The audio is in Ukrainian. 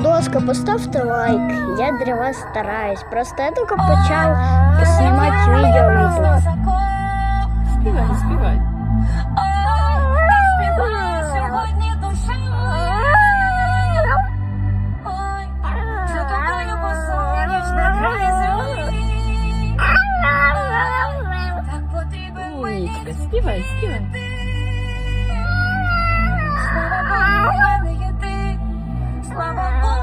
будь ласка, поставте лайк. Я для вас стараюсь. Просто я только почав снимать видео в YouTube. Співай, співай. Умничка, співай, співай. Слава Богу,